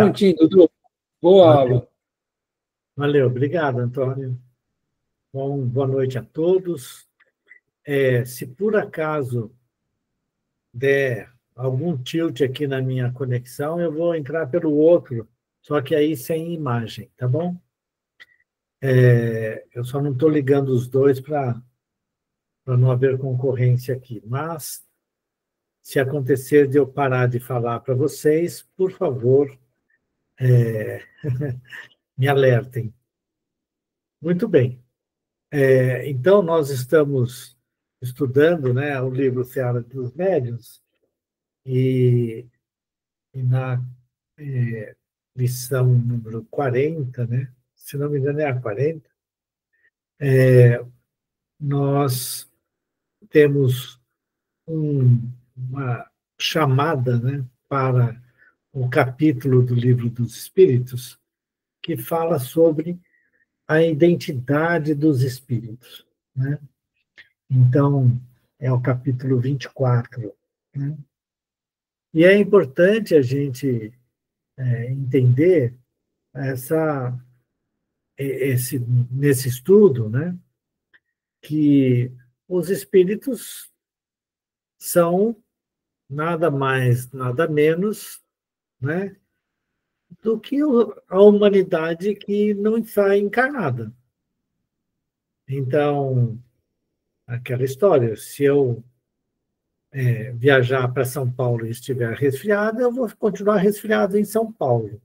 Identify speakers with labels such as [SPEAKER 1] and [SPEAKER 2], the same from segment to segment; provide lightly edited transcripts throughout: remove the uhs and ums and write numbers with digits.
[SPEAKER 1] Prontinho, Dudu. Boa aula.
[SPEAKER 2] Valeu, obrigado, Antônio. Bom, boa noite a todos. Se por acaso der algum tilt aqui na minha conexão, eu vou entrar pelo outro, só que aí sem imagem, tá bom? Eu só não estou ligando os dois para não haver concorrência aqui, mas se acontecer de eu parar de falar para vocês, por favor, me alertem. Muito bem. Então, nós estamos estudando, né, o livro Seara dos Médiuns, e na lição número 40, né, se não me engano é a 40, nós temos uma chamada, né, para o capítulo do Livro dos Espíritos, que fala sobre a identidade dos espíritos, né? Então, é o capítulo 24, né? E é importante a gente entender nesse estudo, né, que os espíritos são nada mais, nada menos, né, do que a humanidade que não está encarnada. Então, aquela história, se eu viajar para São Paulo e estiver resfriado, eu vou continuar resfriado em São Paulo.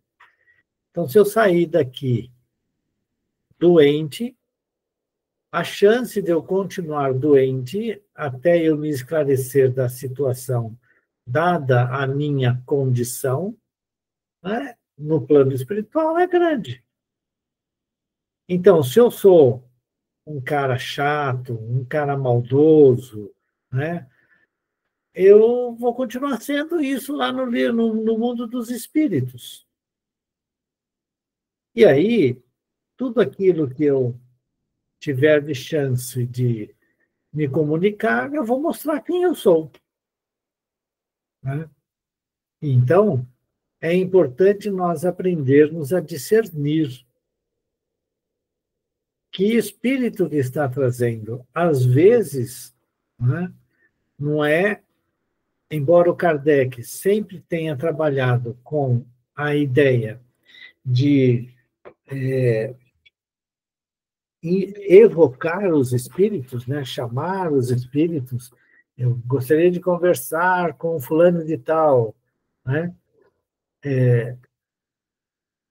[SPEAKER 2] Então, se eu sair daqui doente, a chance de eu continuar doente até eu me esclarecer da situação, dada a minha condição, né, no plano espiritual, é grande. Então, se eu sou um cara chato, um cara maldoso, né, eu vou continuar sendo isso lá no mundo dos espíritos. E aí, tudo aquilo que eu tiver de chance de me comunicar, eu vou mostrar quem eu sou, né? Então, é importante nós aprendermos a discernir que espírito que está trazendo. Às vezes, né, não é, embora o Kardec sempre tenha trabalhado com a ideia de evocar os espíritos, né, chamar os espíritos, eu gostaria de conversar com fulano de tal, né?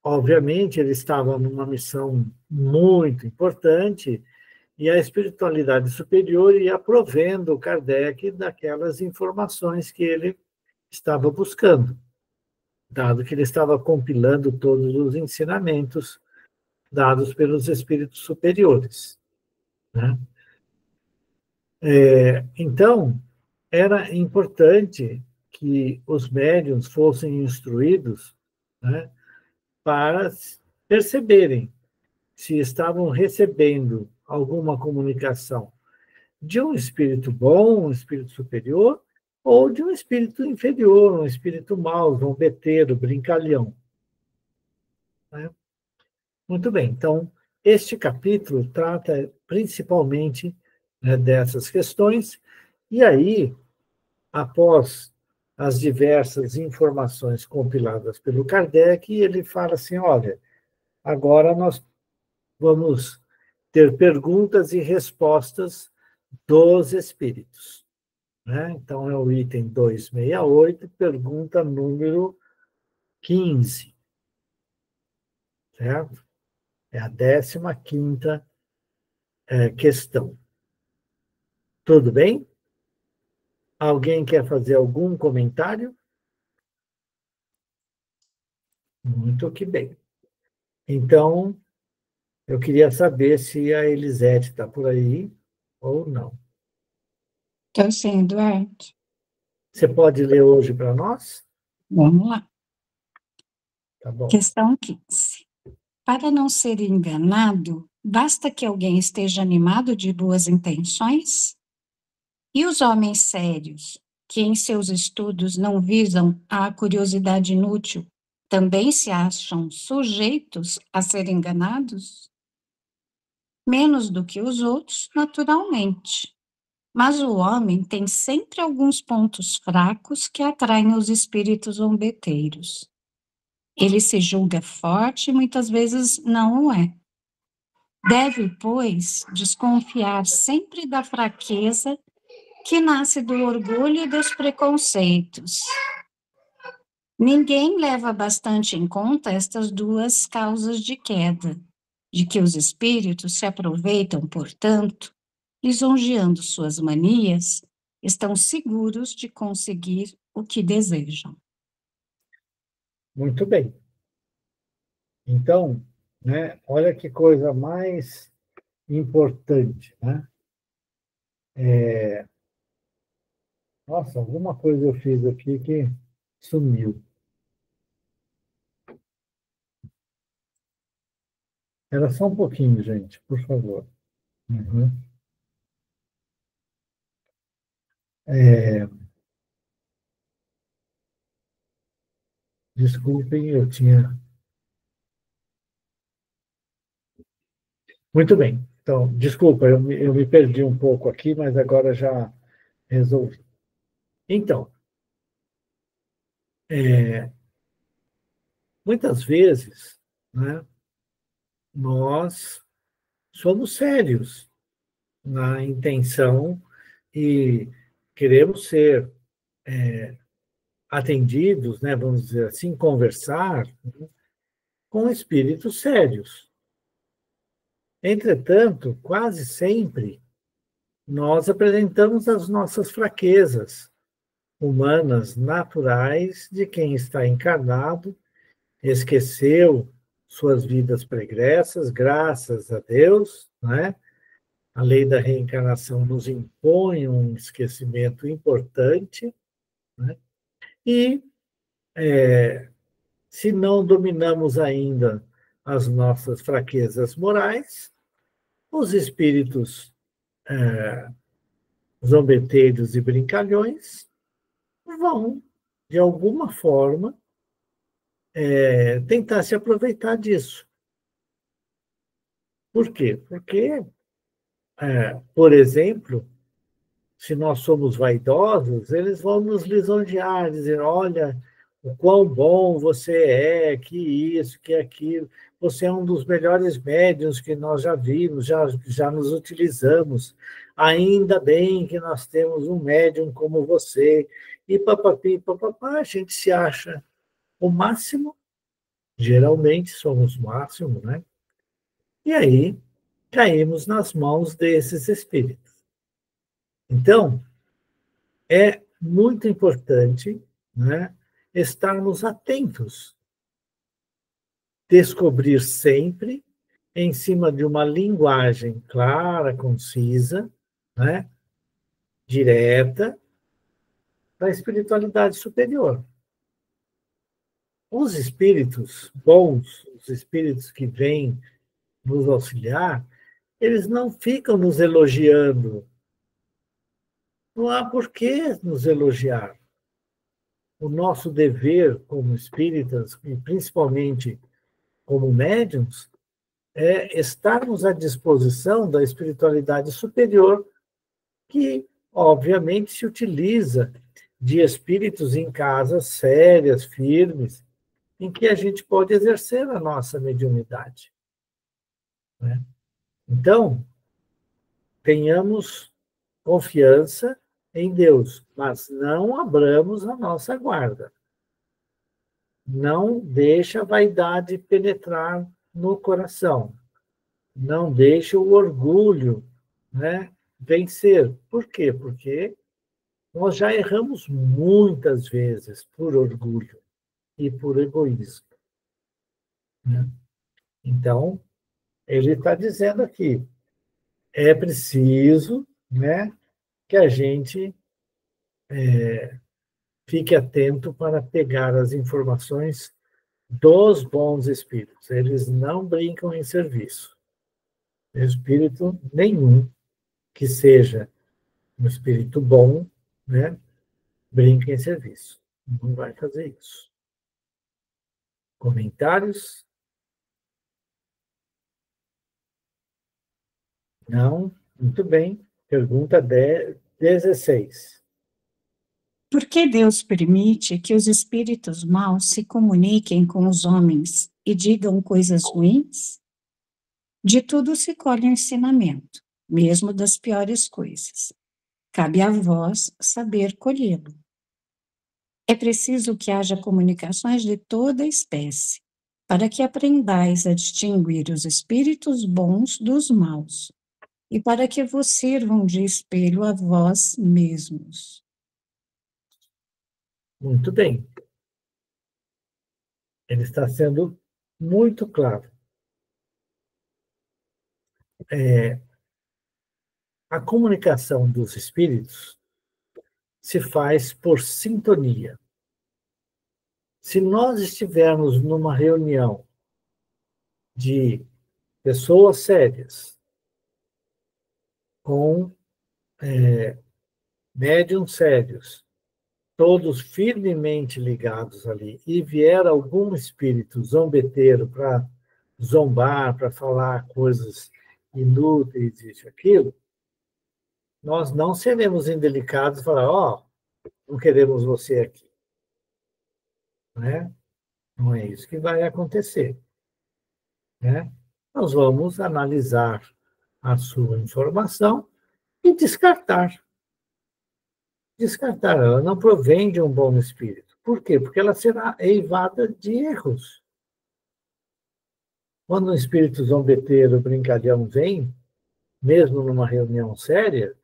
[SPEAKER 2] Obviamente, ele estava numa missão muito importante e a espiritualidade superior ia provendo Kardec daquelas informações que ele estava buscando, dado que ele estava compilando todos os ensinamentos dados pelos espíritos superiores, né? Então, era importante que os médiuns fossem instruídos, né, para perceberem se estavam recebendo alguma comunicação de um espírito bom, um espírito superior, ou de um espírito inferior, um espírito mau, zombeteiro, brincalhão, né? Muito bem, então, este capítulo trata principalmente, né, dessas questões, e aí, após as diversas informações compiladas pelo Kardec, ele fala assim, olha, agora nós vamos ter perguntas e respostas dos espíritos, né? Então, é o item 268, pergunta número 15, certo? É a 15ª questão. Tudo bem? Alguém quer fazer algum comentário? Muito que bem. Então, eu queria saber se a Elisete está por aí ou não.
[SPEAKER 3] Estou sim, Eduardo.
[SPEAKER 2] Você pode ler hoje para nós?
[SPEAKER 3] Vamos lá.
[SPEAKER 2] Tá bom.
[SPEAKER 3] Questão 15. Para não ser enganado, basta que alguém esteja animado de boas intenções? E os homens sérios, que em seus estudos não visam a curiosidade inútil, também se acham sujeitos a ser enganados? Menos do que os outros, naturalmente. Mas o homem tem sempre alguns pontos fracos que atraem os espíritos zombeteiros. Ele se julga forte e muitas vezes não o é. Deve, pois, desconfiar sempre da fraqueza que nasce do orgulho e dos preconceitos. Ninguém leva bastante em conta estas duas causas de queda, de que os espíritos se aproveitam, portanto, lisonjeando suas manias, estão seguros de conseguir o que desejam.
[SPEAKER 2] Muito bem. Então, né, olha que coisa mais importante, né? Nossa, alguma coisa eu fiz aqui que sumiu. Era só um pouquinho, gente, por favor. Uhum. Desculpem, eu tinha. Muito bem. Então, desculpa, eu me perdi um pouco aqui, mas agora já resolvi. Então, muitas vezes, né, nós somos sérios na intenção e queremos ser atendidos, né, vamos dizer assim, conversar, né, com espíritos sérios. Entretanto, quase sempre nós apresentamos as nossas fraquezas humanas naturais de quem está encarnado, esqueceu suas vidas pregressas, graças a Deus, né? A lei da reencarnação nos impõe um esquecimento importante, né? E se não dominamos ainda as nossas fraquezas morais, os espíritos zombeteiros e brincalhões vão, de alguma forma, tentar se aproveitar disso. Por quê? Porque, por exemplo, se nós somos vaidosos, eles vão nos lisonjear, dizer, olha, o quão bom você é, que isso, que aquilo, você é um dos melhores médiuns que nós já vimos, já nos utilizamos, ainda bem que nós temos um médium como você, e papapi, papapá, a gente se acha o máximo, geralmente somos o máximo, né? E aí caímos nas mãos desses espíritos. Então, é muito importante, né, estarmos atentos, descobrir sempre, em cima de uma linguagem clara, concisa, né, direta, da espiritualidade superior. Os espíritos bons, os espíritos que vêm nos auxiliar, eles não ficam nos elogiando. Não há por que nos elogiar. O nosso dever como espíritas, e principalmente como médiums, é estarmos à disposição da espiritualidade superior, que, obviamente, se utiliza de espíritos em casas sérias, firmes, em que a gente pode exercer a nossa mediunidade, né? Então, tenhamos confiança em Deus, mas não abramos a nossa guarda. Não deixe a vaidade penetrar no coração. Não deixe o orgulho, né, vencer. Por quê? Porque nós já erramos muitas vezes por orgulho e por egoísmo, né? Então, ele está dizendo aqui, é preciso, né, que a gente fique atento para pegar as informações dos bons espíritos. Eles não brincam em serviço. Espírito nenhum que seja um espírito bom, né, brinca em serviço. Não vai fazer isso. Comentários? Não? Muito bem. Pergunta 16.
[SPEAKER 3] Por que Deus permite que os espíritos maus se comuniquem com os homens e digam coisas ruins? De tudo se colhe o ensinamento, mesmo das piores coisas. Cabe a vós saber colhê-lo. É preciso que haja comunicações de toda espécie, para que aprendais a distinguir os espíritos bons dos maus, e para que vos sirvam de espelho a vós mesmos.
[SPEAKER 2] Muito bem. Ele está sendo muito claro. A comunicação dos espíritos se faz por sintonia. Se nós estivermos numa reunião de pessoas sérias, com médiuns sérios, todos firmemente ligados ali, e vier algum espírito zombeteiro para zombar, para falar coisas inúteis, isso e aquilo, nós não seremos indelicados e falar, não queremos você aqui. Né? Não é isso que vai acontecer. Né? Nós vamos analisar a sua informação e descartar. Descartar, ela não provém de um bom espírito. Por quê? Porque ela será eivada de erros. Quando um espírito zombeteiro, brincalhão vem, mesmo numa reunião séria,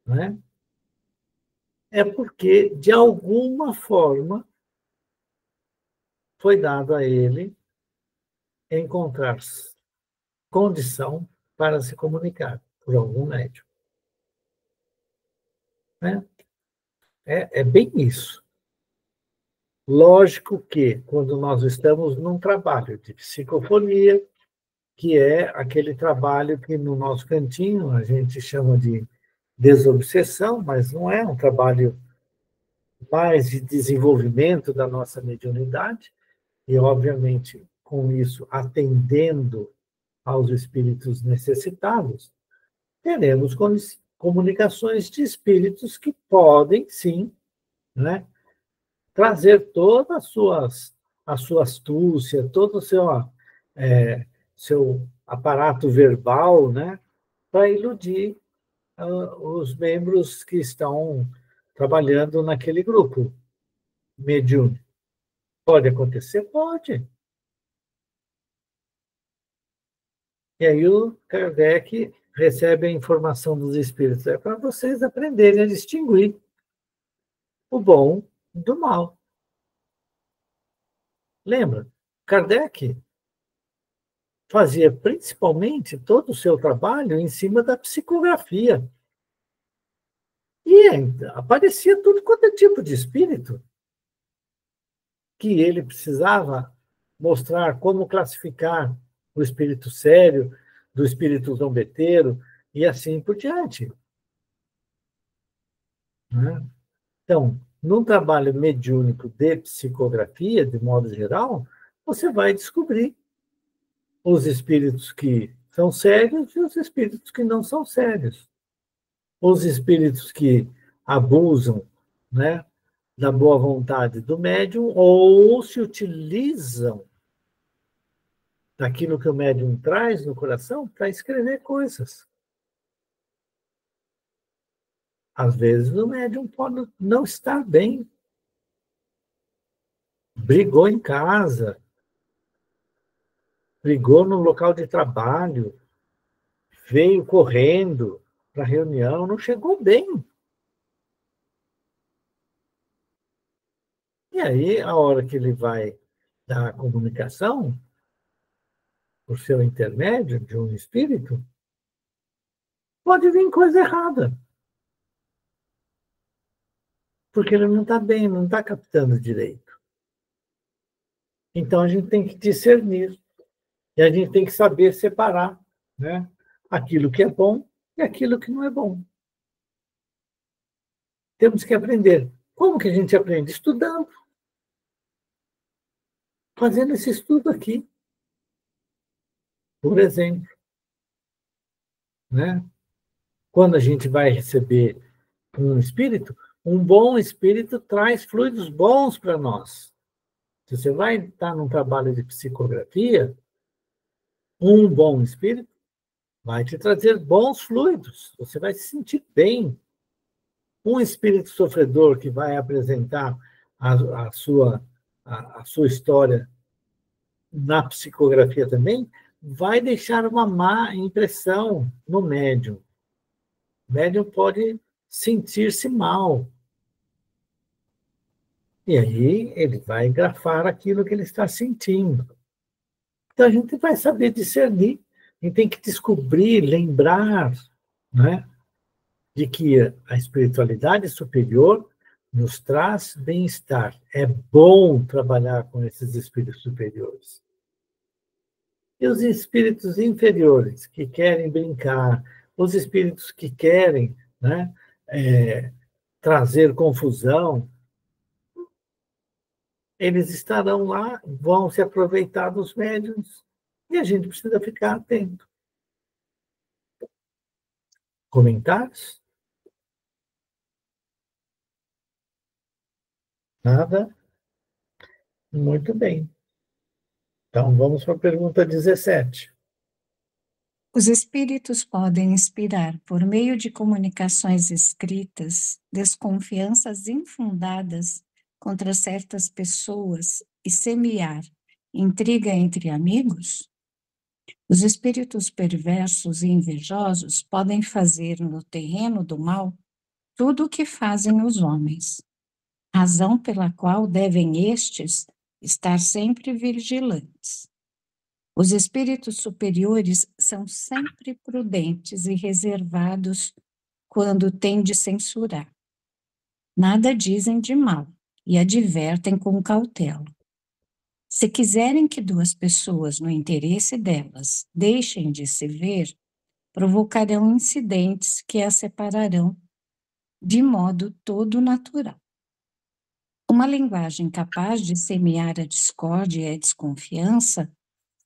[SPEAKER 2] né, é porque, de alguma forma, foi dado a ele encontrar condição para se comunicar por algum médium. Né? É bem isso. Lógico que, quando nós estamos num trabalho de psicofonia, que é aquele trabalho que no nosso cantinho a gente chama de desobsessão, mas não é um trabalho mais de desenvolvimento da nossa mediunidade, e, obviamente, com isso, atendendo aos espíritos necessitados, teremos comunicações de espíritos que podem, sim, né, trazer toda a sua astúcia, todo o seu aparato verbal, né, para iludir os membros que estão trabalhando naquele grupo mediúnico. Pode acontecer? Pode. E aí o Kardec recebe a informação dos espíritos. É para vocês aprenderem a distinguir o bom do mal. Lembra? Kardec fazia principalmente todo o seu trabalho em cima da psicografia. E aparecia tudo quanto é tipo de espírito que ele precisava mostrar como classificar o espírito sério do espírito zombeteiro e assim por diante. Né? Então, num trabalho mediúnico de psicografia, de modo geral, você vai descobrir os espíritos que são sérios e os espíritos que não são sérios. Os espíritos que abusam, né, da boa vontade do médium ou se utilizam daquilo que o médium traz no coração para escrever coisas. Às vezes o médium pode não estar bem. Brigou em casa, brigou no local de trabalho, veio correndo para a reunião, não chegou bem. E aí, a hora que ele vai dar a comunicação, por seu intermédio de um espírito, pode vir coisa errada. Porque ele não está bem, não está captando direito. Então, a gente tem que discernir. E a gente tem que saber separar, né, aquilo que é bom e aquilo que não é bom. Temos que aprender. Como que a gente aprende? Estudando. fazendo esse estudo aqui, por exemplo, né? Quando a gente vai receber um bom espírito traz fluidos bons para nós. Se você vai estar num trabalho de psicografia, um bom espírito vai te trazer bons fluidos, você vai se sentir bem. Um espírito sofredor que vai apresentar a sua, a sua história na psicografia também, vai deixar uma má impressão no médium. O médium pode sentir-se mal. E aí ele vai grafar aquilo que ele está sentindo. Então a gente vai saber discernir, a gente tem que descobrir, lembrar, né, de que a espiritualidade superior nos traz bem-estar. É bom trabalhar com esses espíritos superiores. E os espíritos inferiores, que querem brincar, os espíritos que querem, né, trazer confusão, eles estarão lá, vão se aproveitar dos médiuns, e a gente precisa ficar atento. Comentários? Nada? Muito bem. Então, vamos para a pergunta 17.
[SPEAKER 3] Os espíritos podem inspirar, por meio de comunicações escritas, desconfianças infundadas contra certas pessoas e semear intriga entre amigos? Os espíritos perversos e invejosos podem fazer no terreno do mal tudo o que fazem os homens, razão pela qual devem estes estar sempre vigilantes. Os espíritos superiores são sempre prudentes e reservados quando têm de censurar. Nada dizem de mal e advertem com cautela. Se quiserem que duas pessoas, no interesse delas, deixem de se ver, provocarão incidentes que as separarão de modo todo natural. Uma linguagem capaz de semear a discórdia e a desconfiança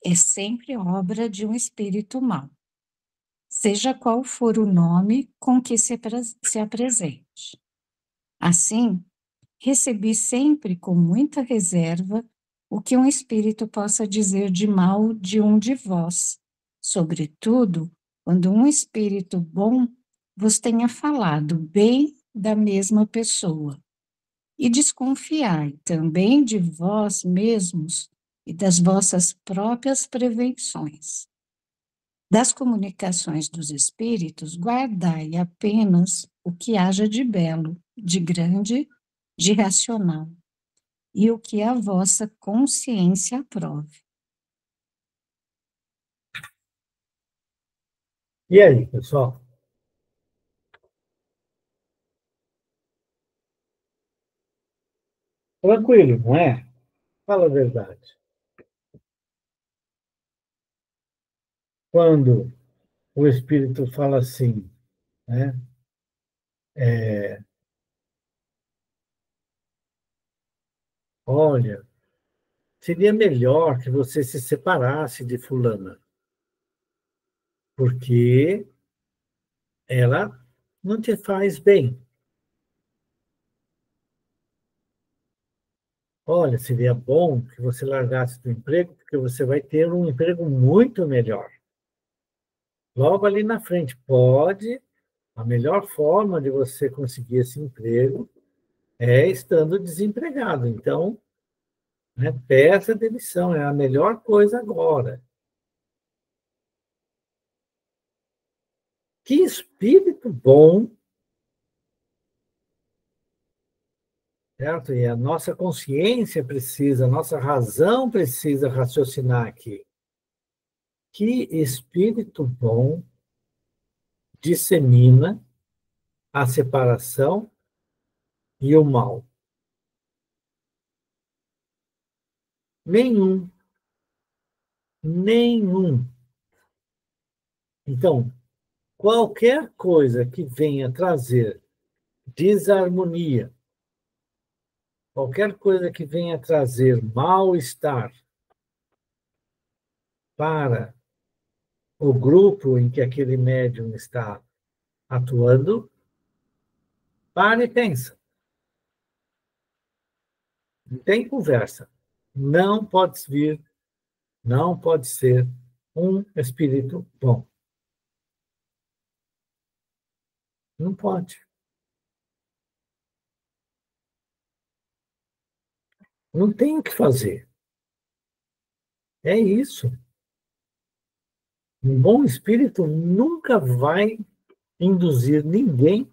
[SPEAKER 3] é sempre obra de um espírito mau, seja qual for o nome com que se apresente. Assim, recebi sempre com muita reserva o que um espírito possa dizer de mal de um de vós, sobretudo quando um espírito bom vos tenha falado bem da mesma pessoa. E desconfiai também de vós mesmos e das vossas próprias prevenções. Das comunicações dos espíritos, guardai apenas o que haja de belo, de grande, de racional, e o que a vossa consciência aprove.
[SPEAKER 2] E aí, pessoal? Tranquilo, não é? Fala a verdade. Quando o espírito fala assim, né? Olha, seria melhor que você se separasse de fulana, porque ela não te faz bem. Olha, seria bom que você largasse do emprego, porque você vai ter um emprego muito melhor. Logo ali na frente, a melhor forma de você conseguir esse emprego é estando desempregado. Então, né, peça demissão, é a melhor coisa agora. Que espírito bom, certo? E a nossa consciência precisa, a nossa razão precisa raciocinar aqui. Que espírito bom dissemina a separação e o mal? Nenhum. Nenhum. Então, qualquer coisa que venha trazer desarmonia, qualquer coisa que venha trazer mal-estar para o grupo em que aquele médium está atuando, para e pensa. Não tem conversa. Não pode vir, não pode ser um espírito bom. Não pode. Não tem o que fazer. É isso. Um bom espírito nunca vai induzir ninguém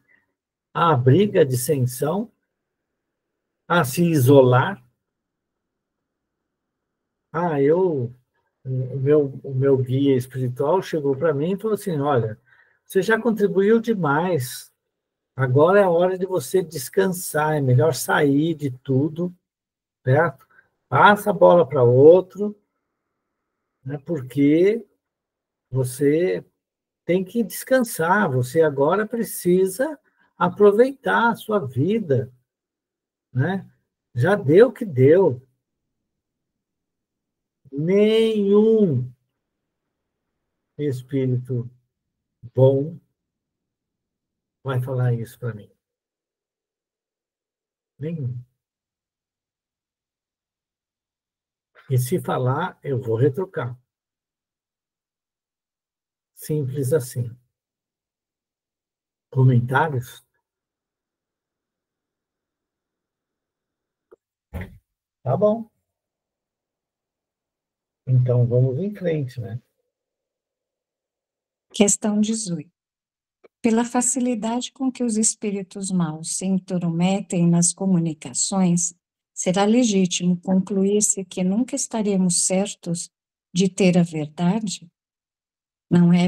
[SPEAKER 2] à briga, à dissensão, a se isolar. O meu guia espiritual chegou para mim e falou assim: olha, você já contribuiu demais. Agora é a hora de você descansar, é melhor sair de tudo, certo? Passa a bola para outro, né, porque você tem que descansar, você agora precisa aproveitar a sua vida, né? Já deu o que deu. Nenhum espírito bom vai falar isso para mim. Nenhum. E se falar, eu vou retrucar. Simples assim. Comentários? Tá bom. Então vamos em frente, né?
[SPEAKER 3] Questão 18. Pela facilidade com que os espíritos maus se intrometem nas comunicações, será legítimo concluir-se que nunca estaremos certos de ter a verdade? Não é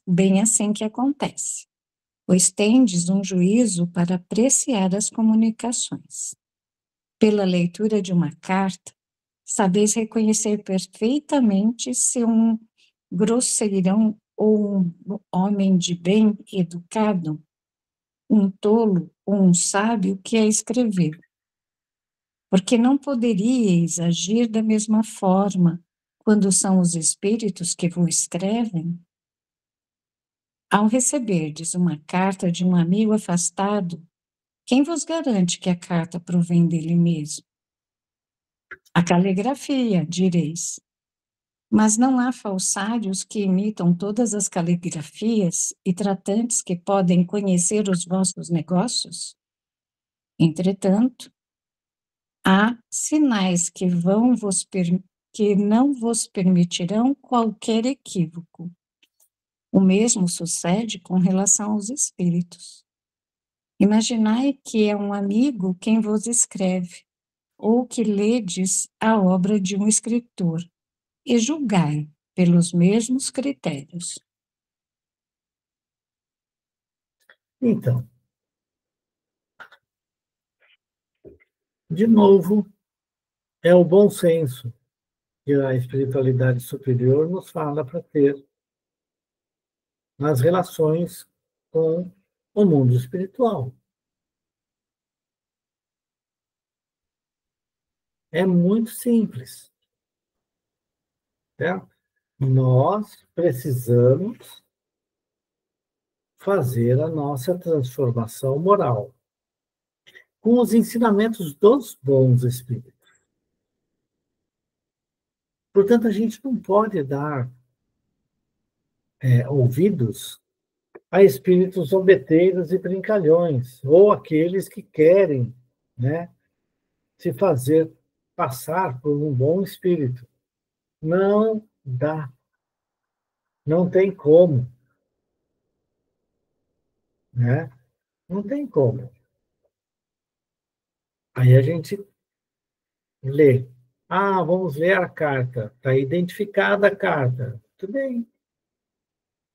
[SPEAKER 3] bem assim que acontece, pois tendes um juízo para apreciar as comunicações. Pela leitura de uma carta, sabeis reconhecer perfeitamente se um grosseirão ou um homem de bem educado, um tolo ou um sábio que a escrever. Porque não poderíeis agir da mesma forma quando são os espíritos que vos escrevem? Ao receberdes uma carta de um amigo afastado, quem vos garante que a carta provém dele mesmo? A caligrafia, direis. Mas não há falsários que imitam todas as caligrafias e tratantes que podem conhecer os vossos negócios? Entretanto, há sinais que que não vos permitirão qualquer equívoco. O mesmo sucede com relação aos espíritos. Imaginai que é um amigo quem vos escreve, ou que ledes a obra de um escritor, e julgai pelos mesmos critérios.
[SPEAKER 2] Então, de novo, é o bom senso que a espiritualidade superior nos fala para ter nas relações com o mundo espiritual. É muito simples, certo? Nós precisamos fazer a nossa transformação moral com os ensinamentos dos bons espíritos. Portanto, a gente não pode dar ouvidos a espíritos zombeteiros e brincalhões, ou aqueles que querem, né, se fazer passar por um bom espírito. Não dá. Não tem como. Né? Não tem como. Aí a gente lê. Ah, vamos ler a carta. Está identificada a carta. Tudo bem.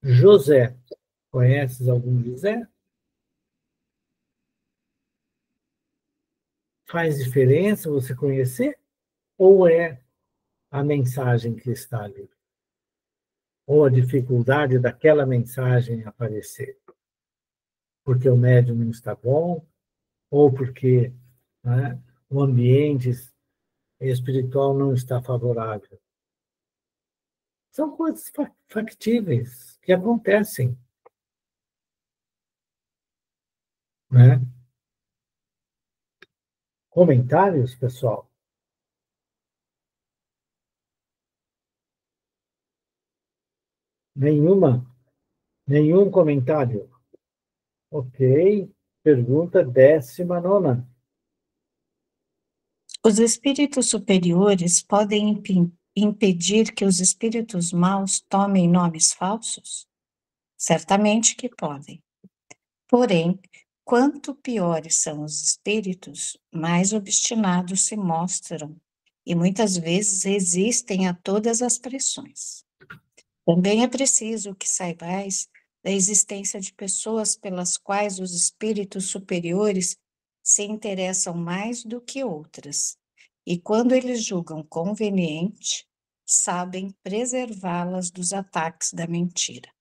[SPEAKER 2] José. Conheces algum José? Faz diferença você conhecer? Ou é a mensagem que está ali? Ou a dificuldade daquela mensagem aparecer? Porque o médium não está bom? Ou porque, né, o ambiente espiritual não está favorável. São coisas factíveis que acontecem, né? Comentários, pessoal? Nenhum comentário? Ok. Pergunta 19ª.
[SPEAKER 3] Os espíritos superiores podem impedir que os espíritos maus tomem nomes falsos? Certamente que podem. Porém, quanto piores são os espíritos, mais obstinados se mostram e muitas vezes resistem a todas as pressões. Também é preciso que saibais da existência de pessoas pelas quais os espíritos superiores se interessam mais do que outras, e quando eles julgam conveniente, sabem preservá-las dos ataques da mentira.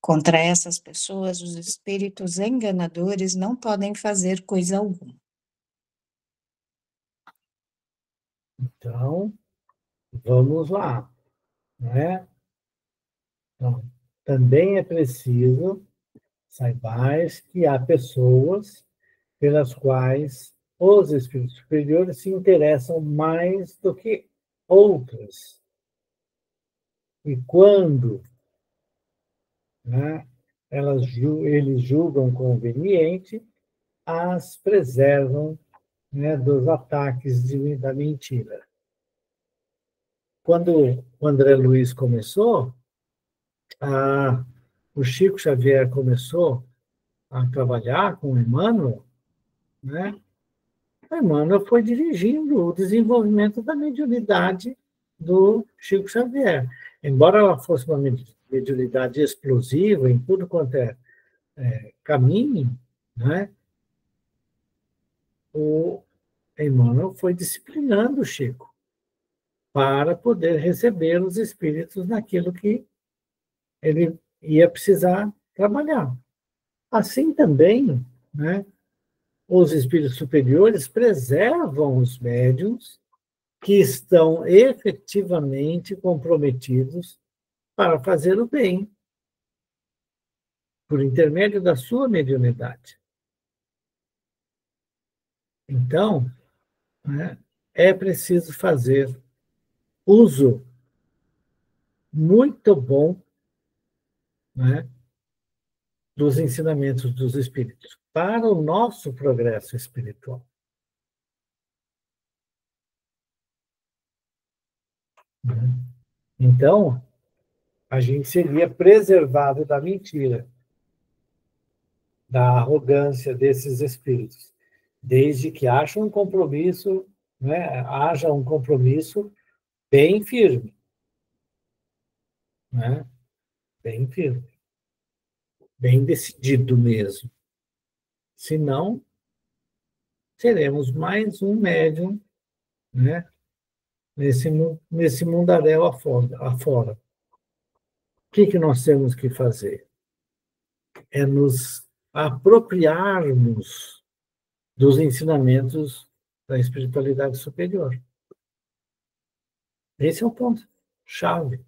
[SPEAKER 3] Contra essas pessoas, os espíritos enganadores não podem fazer coisa alguma.
[SPEAKER 2] Então, vamos lá, né? Então, também é preciso saibais que há pessoas pelas quais os espíritos superiores se interessam mais do que outras. E quando, né, eles julgam conveniente, as preservam, né, dos ataques da mentira. Quando o André Luiz começou, o Chico Xavier começou a trabalhar com o Emmanuel, né? O Emmanuel foi dirigindo o desenvolvimento da mediunidade do Chico Xavier. Embora ela fosse uma mediunidade explosiva em tudo quanto é caminho, né? O Emmanuel foi disciplinando o Chico para poder receber os espíritos naquilo que ele ia precisar trabalhar. Assim também, né, os espíritos superiores preservam os médiuns que estão efetivamente comprometidos para fazer o bem, por intermédio da sua mediunidade. Então, né, é preciso fazer uso muito bom, né, dos ensinamentos dos espíritos para o nosso progresso espiritual. Então, a gente seria preservado da mentira, da arrogância desses espíritos, desde que haja um compromisso, né, haja um compromisso bem firme, né, bem firme, bem decidido mesmo. Senão, seremos mais um médium, né, nesse mundaréu afora. O que nós temos que fazer? É nos apropriarmos dos ensinamentos da espiritualidade superior. Esse é o ponto-chave.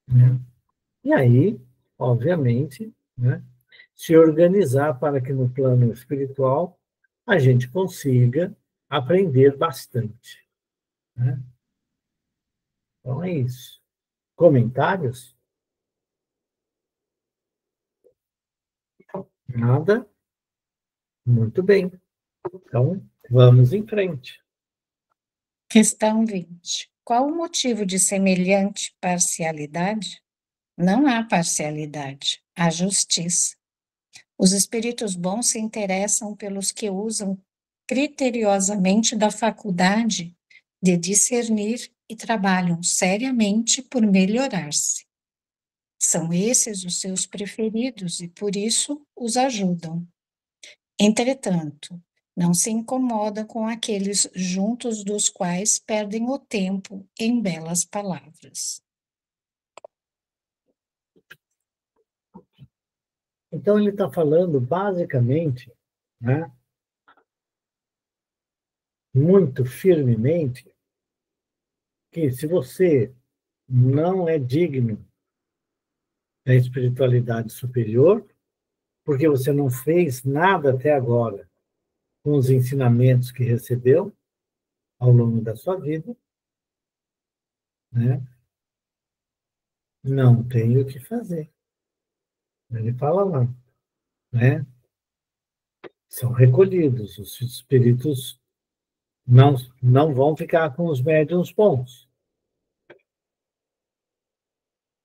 [SPEAKER 2] Né? E aí, obviamente, né, se organizar para que no plano espiritual a gente consiga aprender bastante. Né? Então é isso. Comentários? Nada? Muito bem. Então, vamos em frente.
[SPEAKER 3] Questão 20. Qual o motivo de semelhante parcialidade? Não há parcialidade, há justiça. Os espíritos bons se interessam pelos que usam criteriosamente da faculdade de discernir e trabalham seriamente por melhorar-se. São esses os seus preferidos e por isso os ajudam. Entretanto, não se incomoda com aqueles juntos dos quais perdem o tempo em belas palavras.
[SPEAKER 2] Então, ele está falando, basicamente, né, muito firmemente que se você não é digno da espiritualidade superior, porque você não fez nada até agora com os ensinamentos que recebeu ao longo da sua vida, né? Não tem o que fazer. Ele fala lá, né? São recolhidos, os espíritos não vão ficar com os médiuns bons.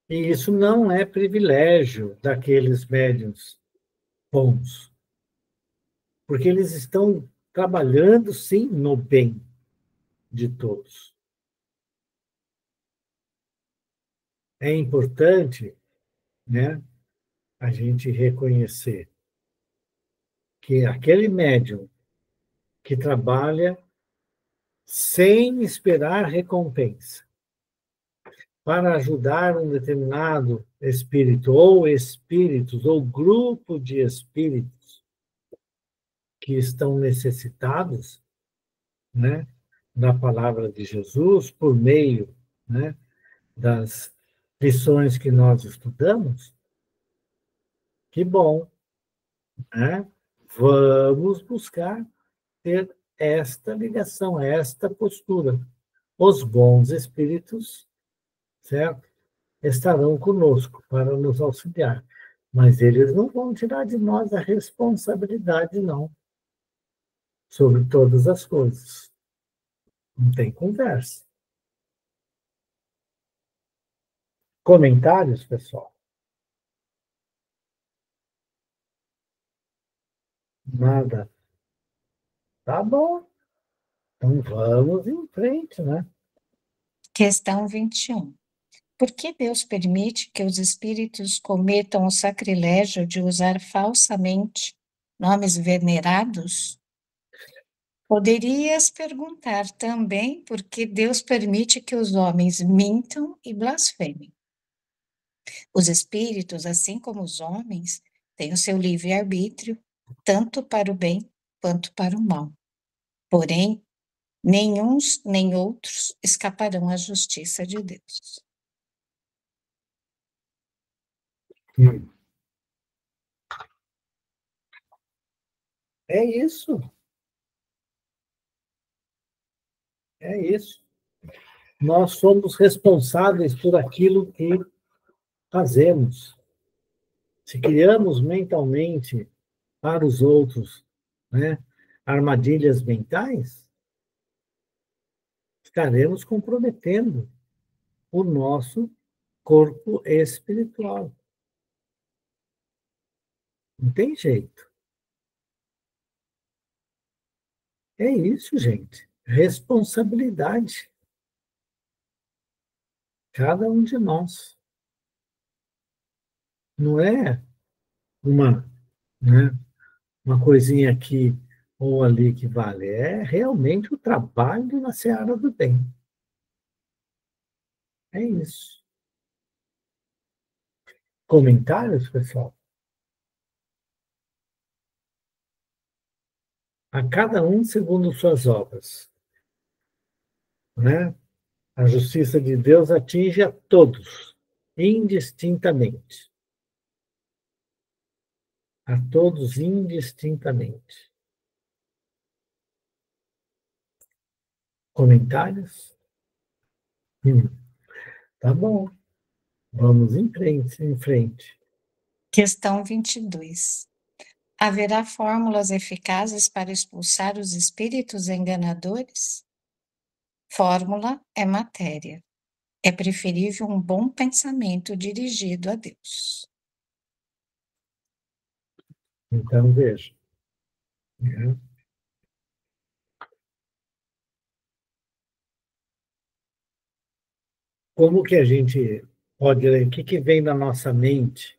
[SPEAKER 2] E isso não é privilégio daqueles médiuns bons, porque eles estão trabalhando, sim, no bem de todos. É importante, né, a gente reconhecer que aquele médium que trabalha sem esperar recompensa para ajudar um determinado espírito ou espíritos ou grupo de espíritos que estão necessitados, né, da palavra de Jesus por meio, né, das lições que nós estudamos, que bom, né? Vamos buscar ter esta ligação, esta postura. Os bons espíritos, certo? Estarão conosco para nos auxiliar, mas eles não vão tirar de nós a responsabilidade, não, sobre todas as coisas. Não tem conversa. Comentários, pessoal? Nada. Tá bom. Então vamos em frente, né?
[SPEAKER 3] Questão 21. Por que Deus permite que os espíritos cometam o sacrilégio de usar falsamente nomes venerados? Poderias perguntar também por que Deus permite que os homens mintam e blasfemem. Os espíritos, assim como os homens, têm o seu livre-arbítrio, tanto para o bem quanto para o mal. Porém, nem uns nem outros escaparão à justiça de Deus.
[SPEAKER 2] É isso. É isso. Nós somos responsáveis por aquilo que fazemos. Se criamos mentalmente para os outros, né, armadilhas mentais, estaremos comprometendo o nosso corpo espiritual. Não tem jeito. É isso, gente. Responsabilidade. Cada um de nós. Não é uma, né, uma coisinha aqui ou ali que vale. É realmente o trabalho na seara do bem. É isso. Comentários, pessoal? A cada um segundo suas obras, né? A justiça de Deus atinge a todos, indistintamente. A todos indistintamente. Comentários? Tá bom. Vamos em frente, em frente.
[SPEAKER 3] Questão 22. Haverá fórmulas eficazes para expulsar os espíritos enganadores? Fórmula é matéria. É preferível um bom pensamento dirigido a Deus.
[SPEAKER 2] Então, veja. Né? Como que a gente pode ler? O que vem na nossa mente,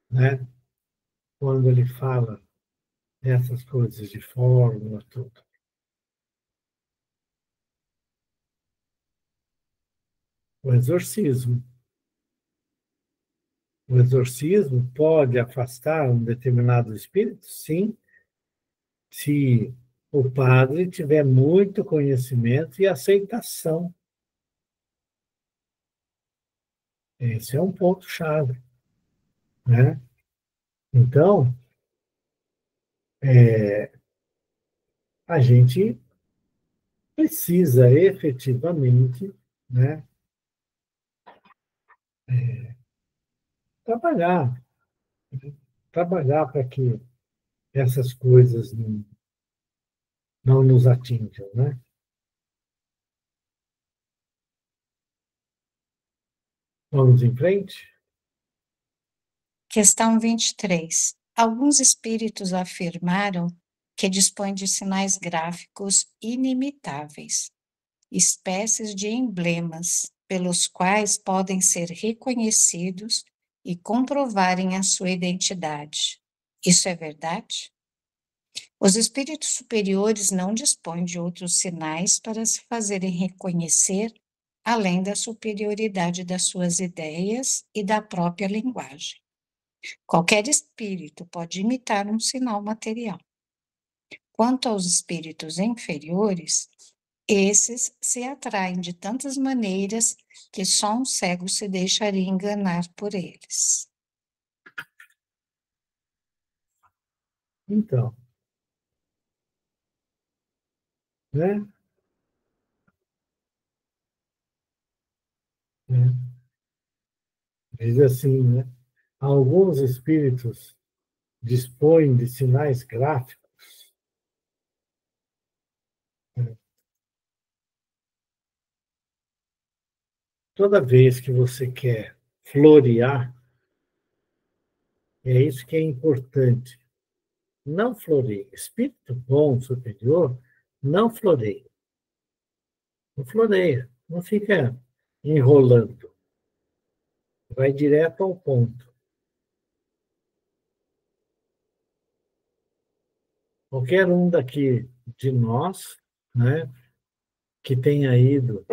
[SPEAKER 2] né? Quando ele fala dessas coisas de fórmula, tudo. O exorcismo. O exorcismo pode afastar um determinado espírito? Sim, se o padre tiver muito conhecimento e aceitação. Esse é um ponto-chave, né? Então, a gente precisa efetivamente, né, trabalhar, trabalhar para que essas coisas não nos atinjam, né? Vamos em frente?
[SPEAKER 3] Questão 23. Alguns espíritos afirmaram que dispõem de sinais gráficos inimitáveis, espécies de emblemas, pelos quais podem ser reconhecidos e comprovarem a sua identidade. Isso é verdade? Os espíritos superiores não dispõem de outros sinais para se fazerem reconhecer, além da superioridade das suas ideias e da própria linguagem. Qualquer espírito pode imitar um sinal material. Quanto aos espíritos inferiores, esses se atraem de tantas maneiras que só um cego se deixaria enganar por eles.
[SPEAKER 2] Então, né? Diz assim, né? Alguns espíritos dispõem de sinais gráficos. Toda vez que você quer florear, é isso que é importante. Não floreie. Espírito bom, superior, não floreia. Não floreia. Não fica enrolando. Vai direto ao ponto. Qualquer um daqui de nós, né, que tenha ido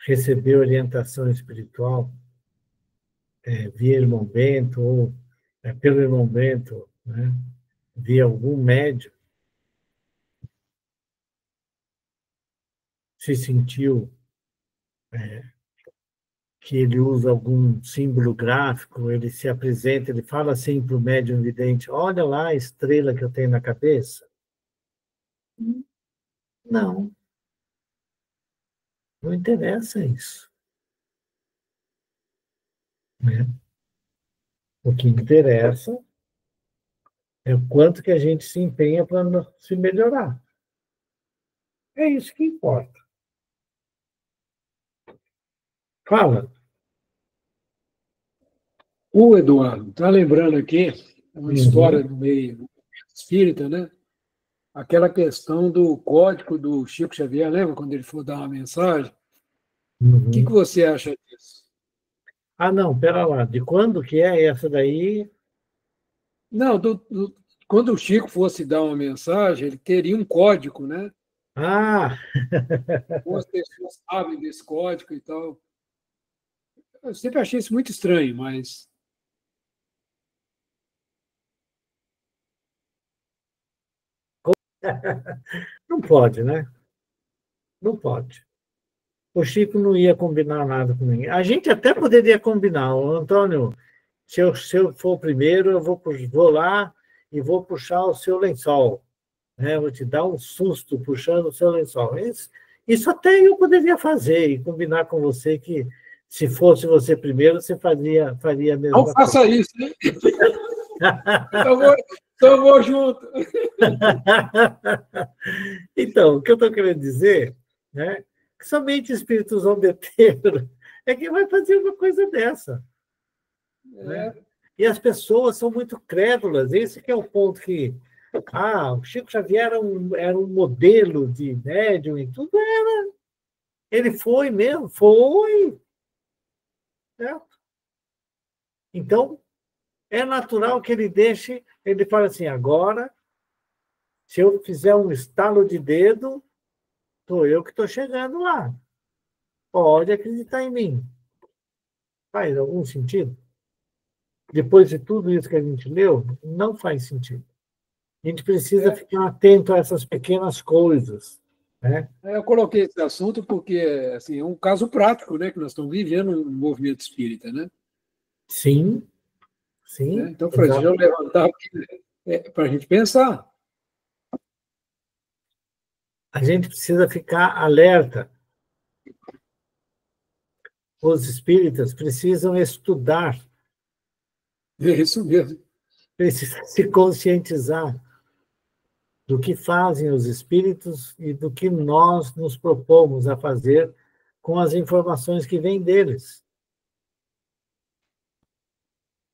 [SPEAKER 2] receber orientação espiritual via irmão Bento ou pelo irmão Bento, né, via algum médium, se sentiu que ele usa algum símbolo gráfico, ele se apresenta, ele fala assim para o médium vidente, olha lá a estrela que eu tenho na cabeça. Não, não interessa isso. Né? O que interessa é o quanto que a gente se empenha para se melhorar. É isso que importa. Fala.
[SPEAKER 1] O Eduardo, está lembrando aqui uma história
[SPEAKER 2] Uhum.
[SPEAKER 1] do meio espírita, né? Aquela questão do código do Chico Xavier, lembra quando ele for dar uma mensagem? O que
[SPEAKER 2] Uhum.
[SPEAKER 1] você acha disso?
[SPEAKER 2] Ah, não, pera lá. De quando que é essa daí?
[SPEAKER 1] Não, quando o Chico fosse dar uma mensagem, ele teria um código, né?
[SPEAKER 2] Ah,
[SPEAKER 1] Algumas pessoas sabem desse código e tal. Eu sempre achei isso muito estranho, mas
[SPEAKER 2] não pode, né? Não pode. O Chico não ia combinar nada com ninguém. A gente até poderia combinar, ô, Antônio, se eu for o primeiro, vou lá e vou puxar o seu lençol. Né? Vou te dar um susto puxando o seu lençol. Isso até eu poderia fazer e combinar com você que, se fosse você primeiro, você faria a
[SPEAKER 1] não
[SPEAKER 2] mesma coisa.
[SPEAKER 1] faça isso, hein? Então vou junto.
[SPEAKER 2] Então, o que eu estou querendo dizer, né, que somente espíritos zombeteiros é que vai fazer uma coisa dessa. Né? E as pessoas são muito crédulas. Esse que é o ponto que... o Chico Xavier era um modelo de médium e tudo. Ele foi mesmo, foi. Certo? Então, é natural que ele fale assim, agora, se eu fizer um estalo de dedo, sou eu que estou chegando lá. Pode acreditar em mim. Faz algum sentido? Depois de tudo isso que a gente leu, não faz sentido. A gente precisa ficar atento a essas pequenas coisas, né?
[SPEAKER 1] Eu coloquei esse assunto porque assim, é um caso prático, né, que nós estamos vivendo no movimento espírita, né?
[SPEAKER 2] Sim,
[SPEAKER 1] Né?
[SPEAKER 2] sim,
[SPEAKER 1] Então, Francisco, eu levantar para a gente pensar.
[SPEAKER 2] a gente precisa ficar alerta. Os espíritas precisam estudar,
[SPEAKER 1] É isso mesmo.
[SPEAKER 2] precisam se conscientizar do que fazem os espíritos e do que nós nos propomos a fazer com as informações que vêm deles.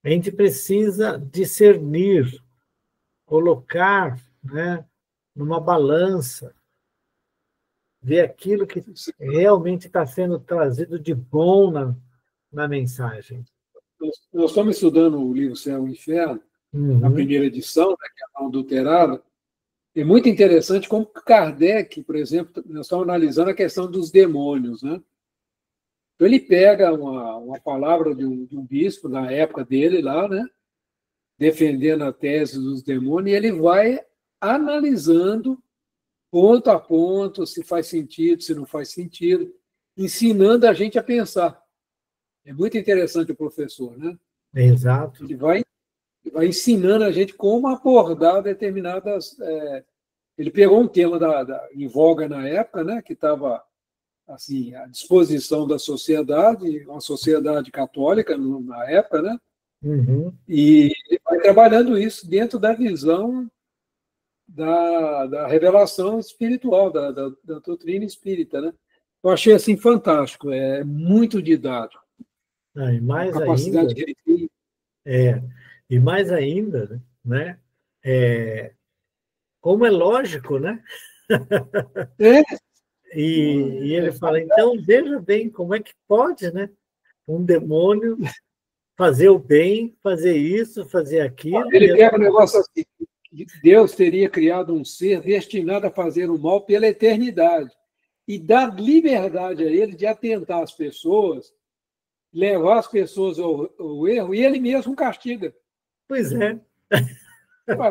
[SPEAKER 2] A gente precisa discernir, colocar, né, numa balança, ver aquilo que realmente está sendo trazido de bom na mensagem.
[SPEAKER 1] Nós estamos estudando o livro Céu e Inferno, na primeira edição, né, que é a adulterada. É muito interessante como Kardec, por exemplo, nós estamos analisando a questão dos demônios, né? Então, ele pega uma palavra de um bispo, na época dele lá, né? Defendendo a tese dos demônios, e ele vai analisando ponto a ponto, se faz sentido, se não faz sentido, ensinando a gente a pensar. É muito interessante o professor, né?
[SPEAKER 2] Exato.
[SPEAKER 1] Ele vai ensinando a gente como abordar determinadas... Ele pegou um tema em voga na época, né, que estava assim, à disposição da sociedade, uma sociedade católica na época, né? E ele vai trabalhando isso dentro da visão da revelação espiritual, da doutrina espírita, né? Eu achei assim fantástico, é muito didático.
[SPEAKER 2] E mais
[SPEAKER 1] a capacidade
[SPEAKER 2] ainda,
[SPEAKER 1] de...
[SPEAKER 2] e mais ainda, né? Como é lógico, né? E ele fala, então, veja bem, como é que pode, né? Um demônio fazer o bem, fazer isso, fazer aquilo.
[SPEAKER 1] Ele pega um negócio assim, que Deus teria criado um ser destinado a fazer o mal pela eternidade e dar liberdade a ele de atentar as pessoas, levar as pessoas ao erro, e ele mesmo castiga.
[SPEAKER 2] Pois é.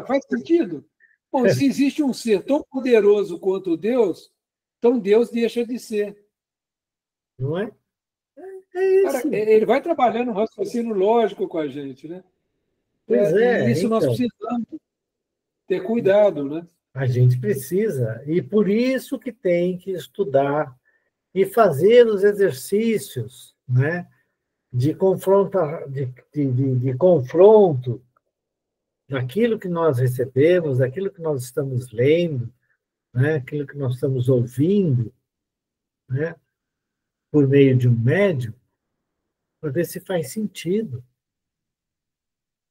[SPEAKER 1] Faz sentido? Bom, se existe um ser tão poderoso quanto Deus, então Deus deixa de ser.
[SPEAKER 2] Não é? É isso.
[SPEAKER 1] Cara, ele vai trabalhando um raciocínio lógico com a gente, né?
[SPEAKER 2] Pois
[SPEAKER 1] E isso
[SPEAKER 2] então,
[SPEAKER 1] nós precisamos ter cuidado, né?
[SPEAKER 2] A gente precisa, e por isso que tem que estudar e fazer os exercícios, né, de confronto daquilo que nós recebemos, daquilo que nós estamos lendo, né, aquilo que nós estamos ouvindo, né, por meio de um médium, para ver se faz sentido.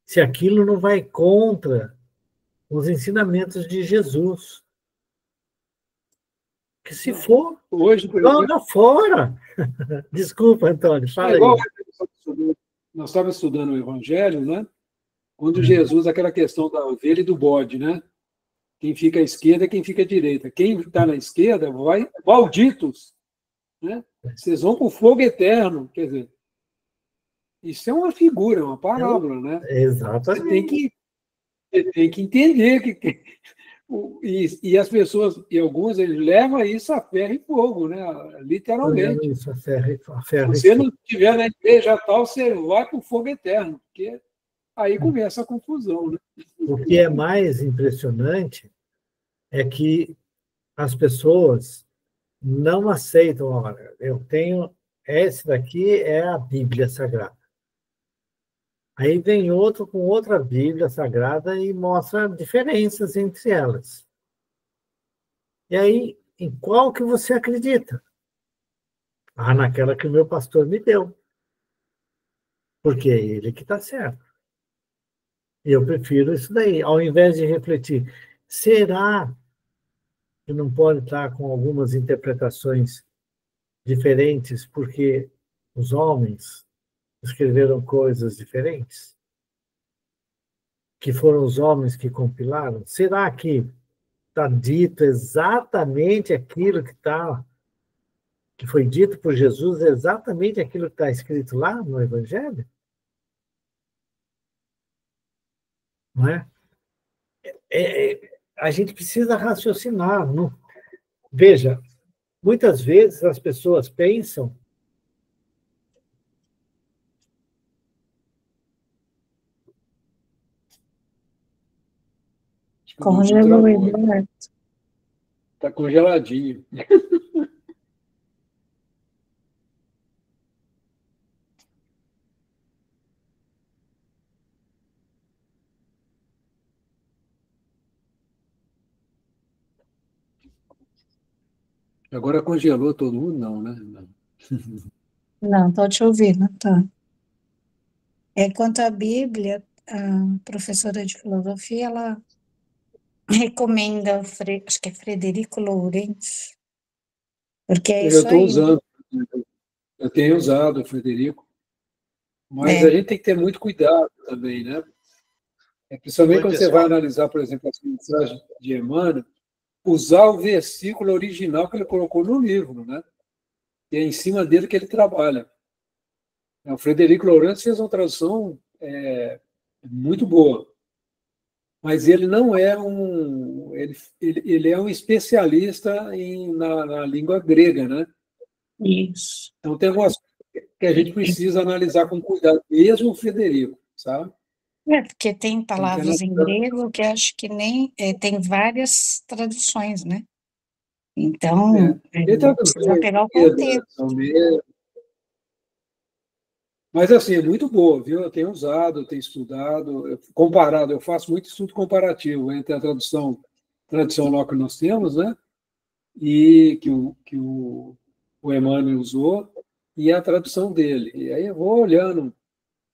[SPEAKER 2] Se aquilo não vai contra os ensinamentos de Jesus. Que se for,
[SPEAKER 1] hoje, por exemplo,
[SPEAKER 2] joga fora. Desculpa, Antônio, fala aí.
[SPEAKER 1] Nós estávamos estudando o Evangelho, né? Quando Jesus, aquela questão da ovelha e do bode, né? Quem fica à esquerda e quem fica à direita. Quem está na esquerda vai, malditos, né? Vocês vão para o fogo eterno. Quer dizer, isso é uma figura, uma parábola, né?
[SPEAKER 2] Exatamente.
[SPEAKER 1] Você tem que entender e as pessoas, e alguns, eles levam isso a ferro e fogo, né? Literalmente.
[SPEAKER 2] Isso, a ferro
[SPEAKER 1] Se você não estiver na igreja tal, você vai para o fogo eterno, porque aí começa a confusão, né?
[SPEAKER 2] O que é mais impressionante é que as pessoas não aceitam, olha, eu tenho, esse daqui é a Bíblia Sagrada. Aí vem outro com outra Bíblia Sagrada e mostra diferenças entre elas. E aí, em qual que você acredita? Ah, naquela que o meu pastor me deu. Porque é ele que está certo. Eu prefiro isso daí, ao invés de refletir, será que não pode estar com algumas interpretações diferentes porque os homens escreveram coisas diferentes? Que foram os homens que compilaram? Será que está dito exatamente aquilo que foi dito por Jesus, exatamente aquilo que está escrito lá no Evangelho? Não é? a gente precisa raciocinar. Não? Veja, muitas vezes as pessoas pensam...
[SPEAKER 3] Congelou, Eduardo.
[SPEAKER 1] Está congeladinho. Agora congelou todo mundo? Não, né?
[SPEAKER 3] Não, estou te ouvindo, tá. Quanto à Bíblia, a professora de filosofia, ela recomenda, acho que é Frederico Lourenço, porque é
[SPEAKER 1] Eu
[SPEAKER 3] isso
[SPEAKER 1] estou
[SPEAKER 3] aí.
[SPEAKER 1] usando. Eu tenho usado o Frederico. Mas a gente tem que ter muito cuidado também, né? Principalmente quando você vai analisar, por exemplo, as mensagens de Emmanuel, usar o versículo original que ele colocou no livro, né? E é em cima dele que ele trabalha. O Frederico Lourenço fez uma tradução muito boa, mas ele não é ele é um especialista na língua grega, né?
[SPEAKER 3] Isso.
[SPEAKER 1] Então tem algumas coisas que a gente precisa analisar com cuidado, mesmo o Frederico, sabe?
[SPEAKER 3] Porque tem palavras em grego que acho que nem tem várias traduções, né? Então, precisa pegar o contexto.
[SPEAKER 1] Mas, assim, é muito boa, viu? Eu tenho usado, eu tenho estudado, comparado, eu faço muito estudo comparativo entre a tradução tradicional que nós temos, né? E que o Emmanuel usou, e a tradução dele. E aí eu vou olhando o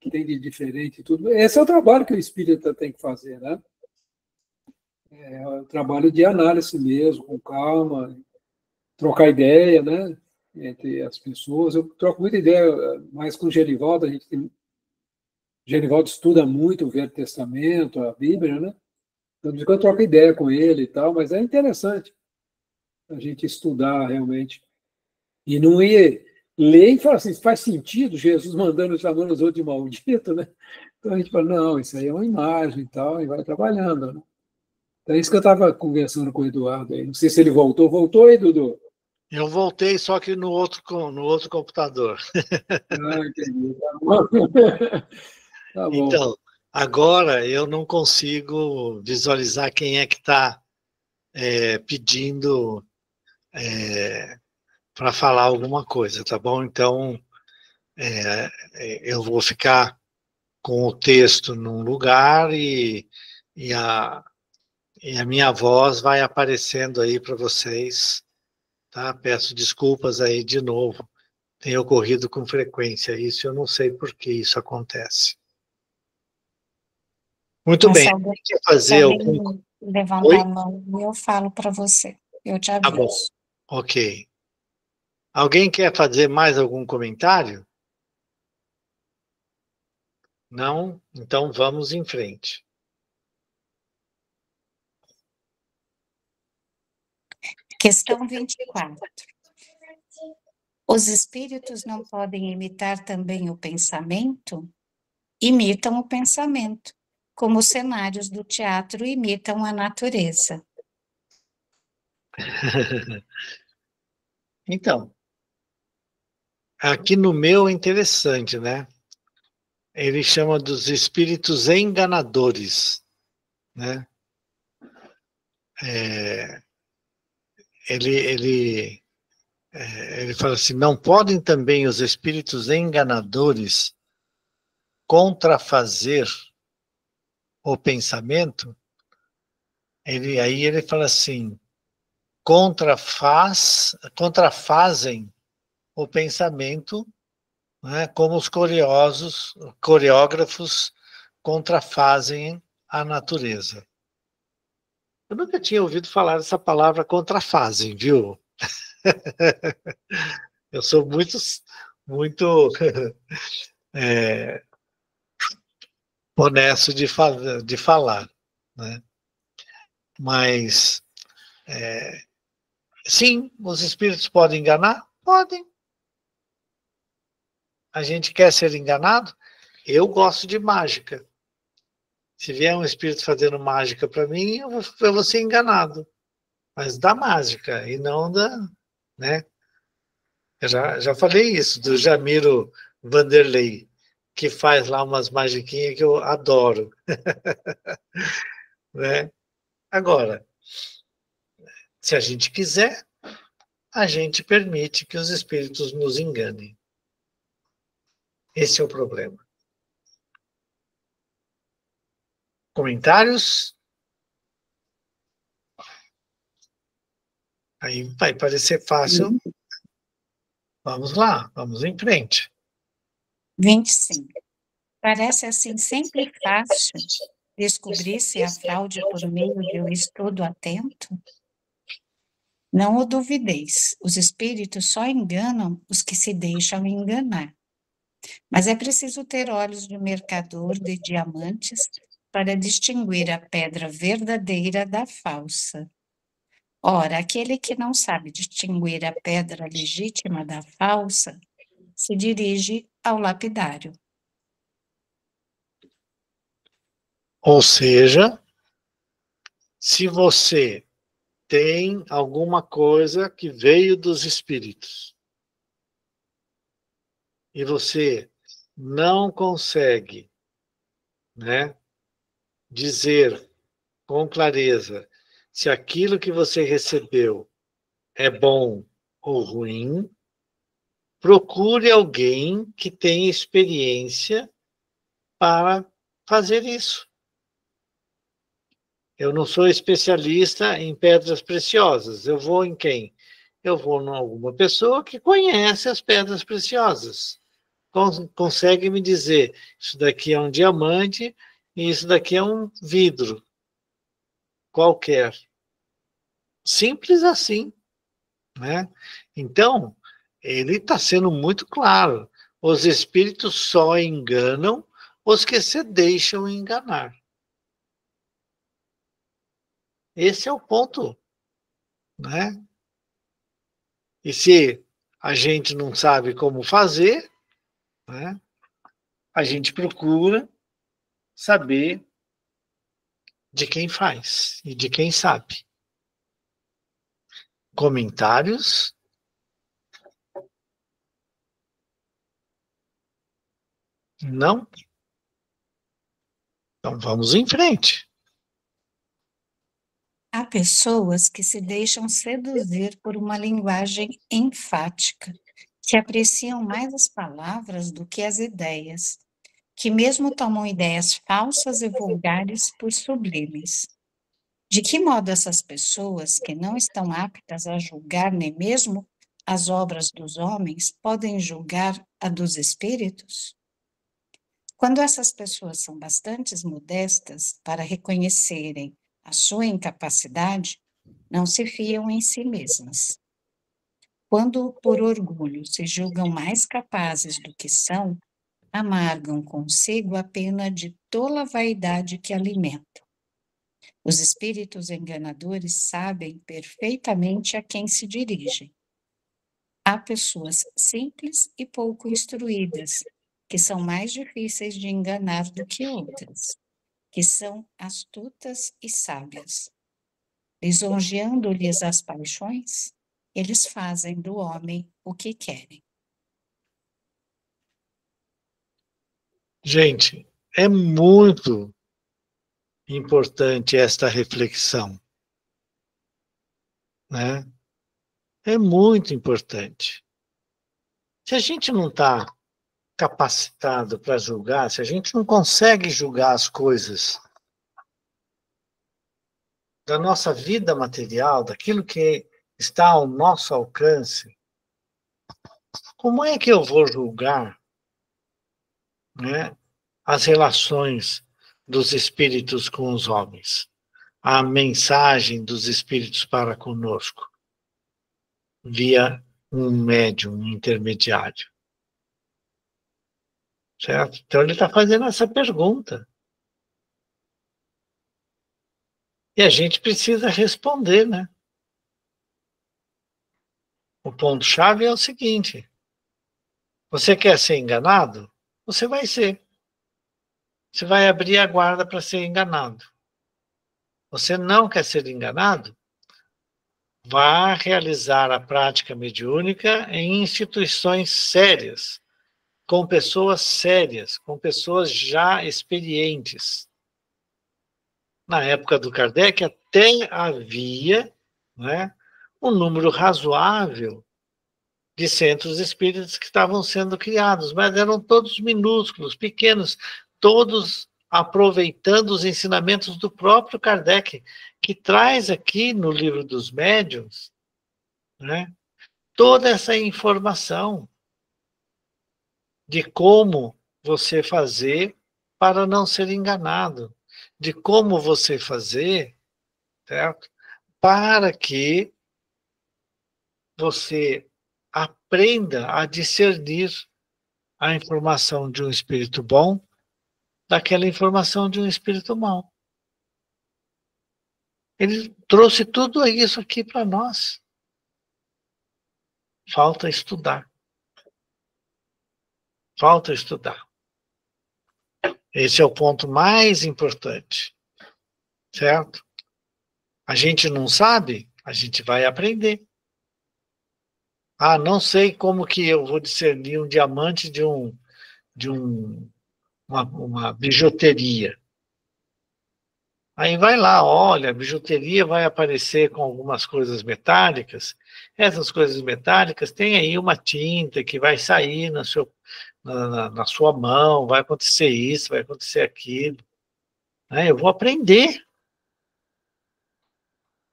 [SPEAKER 1] que tem de diferente e tudo. Esse é o trabalho que o espírita tem que fazer, né? É o trabalho de análise mesmo, com calma, trocar ideia, né? Entre as pessoas. Eu troco muita ideia mais com o Genivaldo, Genivaldo estuda muito o Velho Testamento, a Bíblia, né? Então, eu troco ideia com ele e tal, mas é interessante a gente estudar realmente. E não ir ler e falar assim, faz sentido Jesus chamando os outros de maldito, né? Então a gente fala, não, isso aí é uma imagem e tal, e vai trabalhando, né? Então é isso que eu estava conversando com o Eduardo aí. Não sei se ele voltou. Voltou aí, Dudu?
[SPEAKER 2] Eu voltei, só que no outro computador.
[SPEAKER 1] Ah, entendi. Tá bom.
[SPEAKER 2] Então, agora eu não consigo visualizar quem é que está pedindo para falar alguma coisa, tá bom? Então, eu vou ficar com o texto num lugar e a minha voz vai aparecendo aí para vocês, tá? Peço desculpas aí de novo. Tem ocorrido com frequência isso, eu não sei por que isso acontece. Muito bem.
[SPEAKER 3] Quer fazer algum... levantar a mão, eu falo para você. Eu te aviso.
[SPEAKER 2] Tá bom. Ok. Alguém quer fazer mais algum comentário? Não? Então vamos em frente.
[SPEAKER 3] Questão 24. Os espíritos não podem imitar também o pensamento? Imitam o pensamento, como os cenários do teatro imitam a natureza.
[SPEAKER 2] Então, aqui no meu é interessante, né? Ele chama dos espíritos enganadores, né? Ele fala assim, não podem também os espíritos enganadores contrafazer o pensamento? Aí ele fala assim, contrafazem o pensamento, né, como os coreógrafos contrafazem a natureza. Eu nunca tinha ouvido falar dessa palavra contrafazem, viu? Eu sou muito honesto de falar, né? Mas, sim, os espíritos podem enganar? Podem. A gente quer ser enganado? Eu gosto de mágica. Se vier um espírito fazendo mágica para mim, eu vou ser enganado. Mas da mágica, e não da... Né? Eu já falei isso, do Jamiro Vanderlei, que faz lá umas magiquinhas que eu adoro. Né? Agora, se a gente quiser, a gente permite que os espíritos nos enganem. Esse é o problema. Comentários? Aí vai parecer fácil. Vamos lá, vamos em frente.
[SPEAKER 3] 25. Parece assim sempre fácil descobrir se a fraude por meio de um estudo atento? Não o duvideis, os espíritos só enganam os que se deixam enganar. Mas é preciso ter olhos de mercador de diamantes para distinguir a pedra verdadeira da falsa. Ora, aquele que não sabe distinguir a pedra legítima da falsa se dirige ao lapidário.
[SPEAKER 2] Ou seja, se você tem alguma coisa que veio dos espíritos e você não consegue, né, dizer com clareza se aquilo que você recebeu é bom ou ruim, procure alguém que tenha experiência para fazer isso. Eu não sou especialista em pedras preciosas. Eu vou em quem? Eu vou em alguma pessoa que conhece as pedras preciosas. Consegue me dizer, isso daqui é um diamante e isso daqui é um vidro qualquer. Simples assim, né? Então, ele está sendo muito claro. Os espíritos só enganam os que se deixam enganar. Esse é o ponto, né? E se a gente não sabe como fazer, né, a gente procura saber de quem faz e de quem sabe. Comentários? Não? Então vamos em frente.
[SPEAKER 3] Há pessoas que se deixam seduzir por uma linguagem enfática, que apreciam mais as palavras do que as ideias, que mesmo tomam ideias falsas e vulgares por sublimes. De que modo essas pessoas, que não estão aptas a julgar nem mesmo as obras dos homens, podem julgar a dos espíritos? Quando essas pessoas são bastante modestas para reconhecerem a sua incapacidade, não se fiam em si mesmas. Quando, por orgulho, se julgam mais capazes do que são, amargam consigo a pena de tola vaidade que alimentam. Os espíritos enganadores sabem perfeitamente a quem se dirigem. Há pessoas simples e pouco instruídas, que são mais difíceis de enganar do que outras, que são astutas e sábias. Lisonjeando-lhes as paixões, eles fazem do homem o que querem.
[SPEAKER 2] Gente, é muito importante esta reflexão, né? É muito importante. Se a gente não está capacitado para julgar, se a gente não consegue julgar as coisas da nossa vida material, daquilo que está ao nosso alcance, como é que eu vou julgar, né, as relações dos espíritos com os homens, a mensagem dos espíritos para conosco, via um médium, um intermediário? Certo? Então ele está fazendo essa pergunta. E a gente precisa responder, né? O ponto-chave é o seguinte: você quer ser enganado? Você vai ser. você vai abrir a guarda para ser enganado. Você não quer ser enganado? Vá realizar a prática mediúnica em instituições sérias, com pessoas sérias, com pessoas já experientes. Na época do Kardec até havia, né, um número razoável de centros espíritas que estavam sendo criados, mas eram todos minúsculos, pequenos, todos aproveitando os ensinamentos do próprio Kardec, que traz aqui no Livro dos Médiuns, né, toda essa informação de como você fazer para não ser enganado, de como você fazer, certo? Para que você aprenda a discernir a informação de um espírito bom daquela informação de um espírito mau. Ele trouxe tudo isso aqui para nós. Falta estudar. Falta estudar. Esse é o ponto mais importante, certo? A gente não sabe, a gente vai aprender. Ah, não sei como que eu vou discernir um diamante de uma bijuteria. Aí vai lá, olha, a bijuteria vai aparecer com algumas coisas metálicas. Essas coisas metálicas têm aí uma tinta que vai sair na sua mão, vai acontecer isso, vai acontecer aquilo. Eu vou aprender.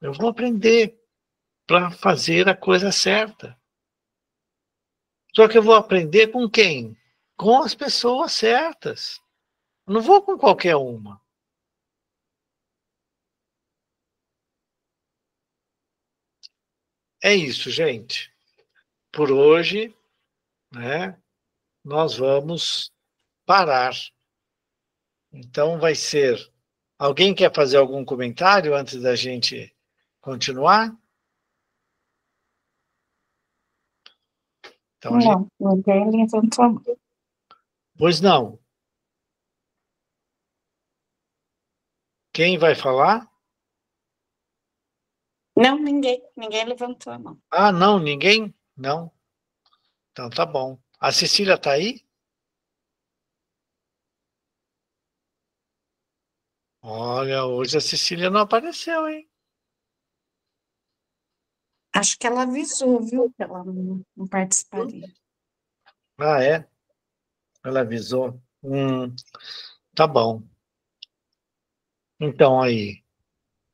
[SPEAKER 2] Eu vou aprender para fazer a coisa certa. Só que eu vou aprender com quem? Com as pessoas certas. Eu não vou com qualquer uma. É isso, gente. Por hoje, né, nós vamos parar. Então vai ser... Alguém quer fazer algum comentário antes da gente continuar? Então,
[SPEAKER 3] não, ninguém levantou a mão.
[SPEAKER 2] Pois não. Quem vai falar?
[SPEAKER 3] Não, ninguém levantou a mão.
[SPEAKER 2] Ah, não, ninguém? Não. Então tá bom. A Cecília está aí? Olha, hoje a Cecília não apareceu, hein?
[SPEAKER 3] Acho que ela avisou, viu, que ela não participaria.
[SPEAKER 2] Ah, é? Ela avisou. Tá bom. Então aí,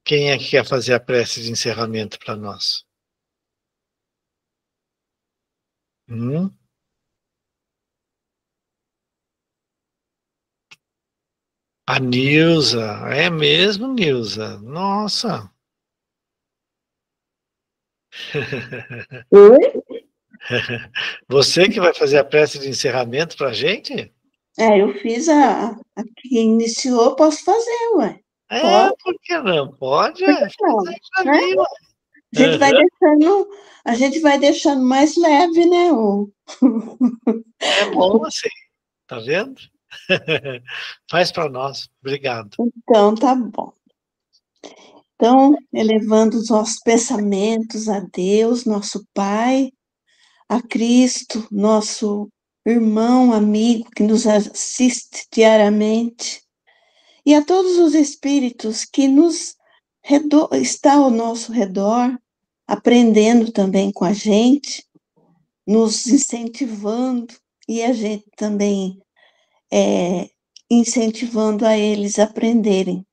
[SPEAKER 2] quem é que quer fazer a prece de encerramento para nós? A Nilza. É mesmo, Nilza? Nossa.
[SPEAKER 4] Oi?
[SPEAKER 2] Você que vai fazer a prece de encerramento para a gente?
[SPEAKER 4] Eu fiz a que iniciou, posso fazer, ué.
[SPEAKER 2] É, por que não? Pode?
[SPEAKER 4] Por que não,
[SPEAKER 2] Faz aí pra
[SPEAKER 4] né?
[SPEAKER 2] mim, ué.
[SPEAKER 4] A gente vai deixando mais leve, né?
[SPEAKER 2] É bom assim, tá vendo? Faz para nós. Obrigado.
[SPEAKER 4] Então, tá bom. Então, elevando os nossos pensamentos a Deus, nosso Pai, a Cristo, nosso irmão, amigo que nos assiste diariamente, e a todos os espíritos que estão ao nosso redor, aprendendo também com a gente, nos incentivando, e a gente também incentivando a eles a aprenderem.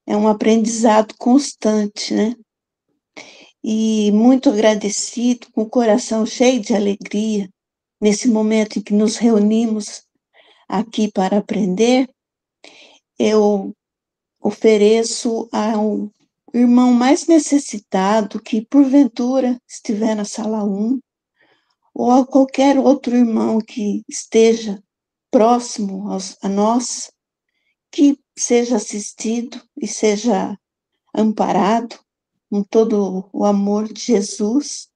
[SPEAKER 4] É um aprendizado constante, né? E muito agradecido, com o coração cheio de alegria, nesse momento em que nos reunimos aqui para aprender, eu ofereço ao irmão mais necessitado que, porventura, estiver na sala 1, ou a qualquer outro irmão que esteja próximo a nós, que seja assistido e seja amparado com todo o amor de Jesus,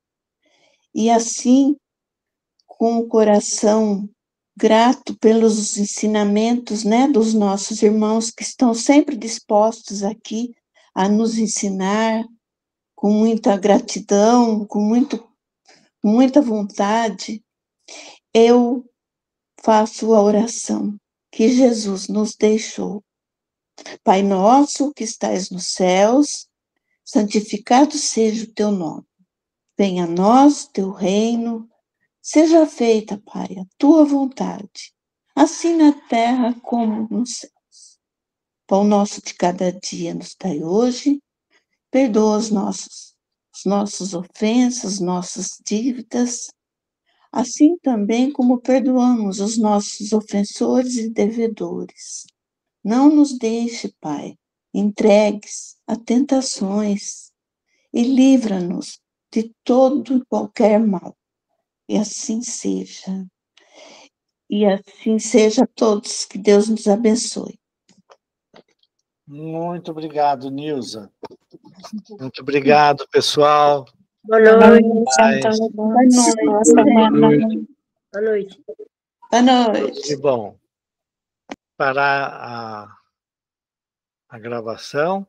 [SPEAKER 4] e assim, com o coração grato pelos ensinamentos, né, dos nossos irmãos que estão sempre dispostos aqui a nos ensinar com muita gratidão, com muita vontade. Eu faço a oração que Jesus nos deixou. Pai nosso que estais nos céus, santificado seja o teu nome. Venha a nós teu reino, seja feita, Pai, a tua vontade, assim na terra como nos céus. Pão nosso de cada dia nos dai hoje, perdoa as nossas ofensas, nossas dívidas, assim também como perdoamos os nossos ofensores e devedores. Não nos deixe, Pai, entregues a tentações e livra-nos de todo e qualquer mal. E assim seja. E assim seja a todos. Que Deus nos abençoe.
[SPEAKER 2] Muito obrigado, Nilza. Muito obrigado, pessoal.
[SPEAKER 5] Boa noite.
[SPEAKER 4] Boa noite.
[SPEAKER 5] Boa noite.
[SPEAKER 4] Boa noite.
[SPEAKER 2] Tudo de bom. Parar a gravação.